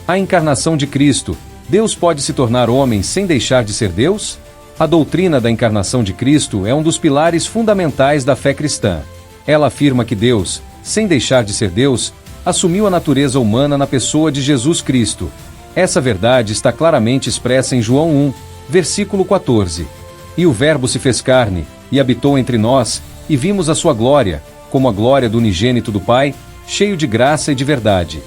A encarnação de Cristo. Deus pode se tornar homem sem deixar de ser Deus? A doutrina da encarnação de Cristo é um dos pilares fundamentais da fé cristã. Ela afirma que Deus, sem deixar de ser Deus, assumiu a natureza humana na pessoa de Jesus Cristo. Essa verdade está claramente expressa em João 1, versículo 14. E o Verbo se fez carne, e habitou entre nós, e vimos a sua glória, como a glória do unigênito do Pai, cheio de graça e de verdade.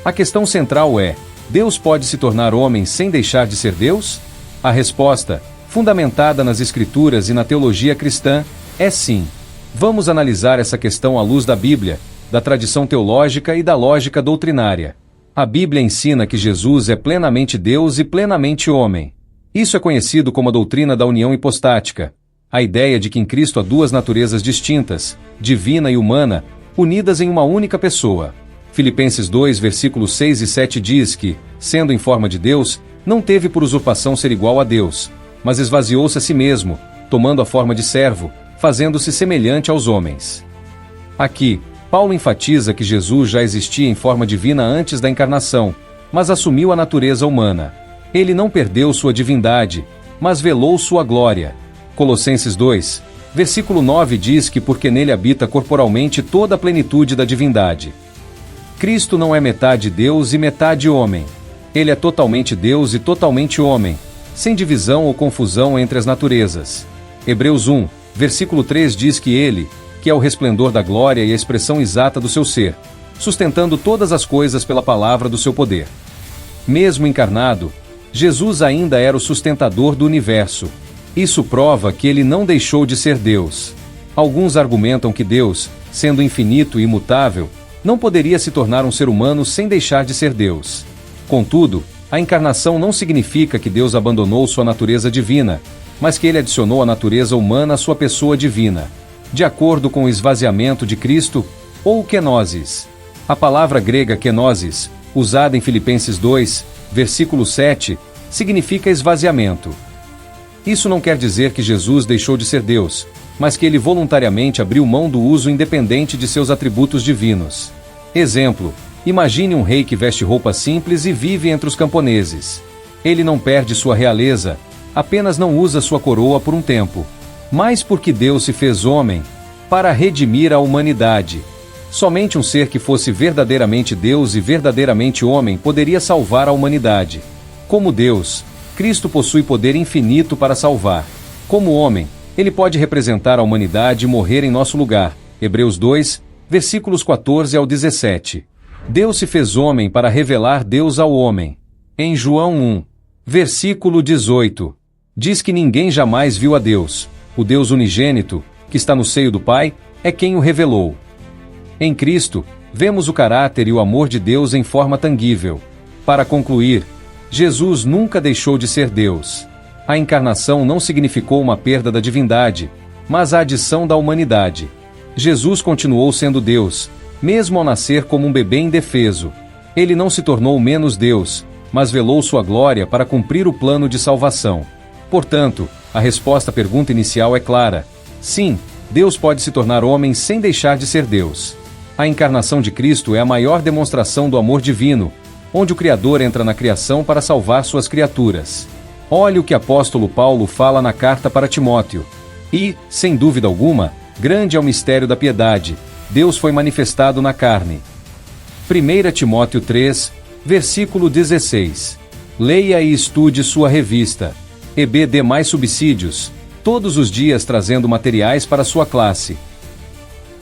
A questão central é: Deus pode se tornar homem sem deixar de ser Deus? A resposta, fundamentada nas Escrituras e na teologia cristã, é sim. Vamos analisar essa questão à luz da Bíblia, da tradição teológica e da lógica doutrinária. A Bíblia ensina que Jesus é plenamente Deus e plenamente homem. Isso é conhecido como a doutrina da união hipostática, a ideia de que em Cristo há duas naturezas distintas, divina e humana, unidas em uma única pessoa. Filipenses 2, versículos 6 e 7 diz que, sendo em forma de Deus, não teve por usurpação ser igual a Deus, mas esvaziou-se a si mesmo, tomando a forma de servo, fazendo-se semelhante aos homens. Aqui, Paulo enfatiza que Jesus já existia em forma divina antes da encarnação, mas assumiu a natureza humana. Ele não perdeu sua divindade, mas velou sua glória. Colossenses 2, versículo 9 diz que porque nele habita corporalmente toda a plenitude da divindade. Cristo não é metade Deus e metade homem. Ele é totalmente Deus e totalmente homem, sem divisão ou confusão entre as naturezas. Hebreus 1, versículo 3 diz que ele, que é o resplendor da glória e a expressão exata do seu ser, sustentando todas as coisas pela palavra do seu poder. Mesmo encarnado, Jesus ainda era o sustentador do universo. Isso prova que ele não deixou de ser Deus. Alguns argumentam que Deus, sendo infinito e imutável, não poderia se tornar um ser humano sem deixar de ser Deus. Contudo, a encarnação não significa que Deus abandonou sua natureza divina, mas que ele adicionou a natureza humana à sua pessoa divina, de acordo com o esvaziamento de Cristo, ou kenosis. A palavra grega kenosis, usada em Filipenses 2, versículo 7, significa esvaziamento. Isso não quer dizer que Jesus deixou de ser Deus, mas que ele voluntariamente abriu mão do uso independente de seus atributos divinos. Exemplo: imagine um rei que veste roupas simples e vive entre os camponeses. Ele não perde sua realeza, apenas não usa sua coroa por um tempo. Mas porque Deus se fez homem, para redimir a humanidade. Somente um ser que fosse verdadeiramente Deus e verdadeiramente homem poderia salvar a humanidade. Como Deus, Cristo possui poder infinito para salvar. Como homem, ele pode representar a humanidade e morrer em nosso lugar. Hebreus 2, versículos 14 ao 17. Deus se fez homem para revelar Deus ao homem. Em João 1, versículo 18, diz que ninguém jamais viu a Deus. O Deus unigênito, que está no seio do Pai, é quem o revelou. Em Cristo, vemos o caráter e o amor de Deus em forma tangível. Para concluir, Jesus nunca deixou de ser Deus. A encarnação não significou uma perda da divindade, mas a adição da humanidade. Jesus continuou sendo Deus, mesmo ao nascer como um bebê indefeso. Ele não se tornou menos Deus, mas velou sua glória para cumprir o plano de salvação. Portanto, a resposta à pergunta inicial é clara. Sim, Deus pode se tornar homem sem deixar de ser Deus. A encarnação de Cristo é a maior demonstração do amor divino, onde o Criador entra na criação para salvar suas criaturas. Olhe o que o apóstolo Paulo fala na carta para Timóteo. E, sem dúvida alguma, grande é o mistério da piedade. Deus foi manifestado na carne. 1 Timóteo 3, versículo 16. Leia e estude sua revista. EBD mais subsídios, todos os dias trazendo materiais para sua classe.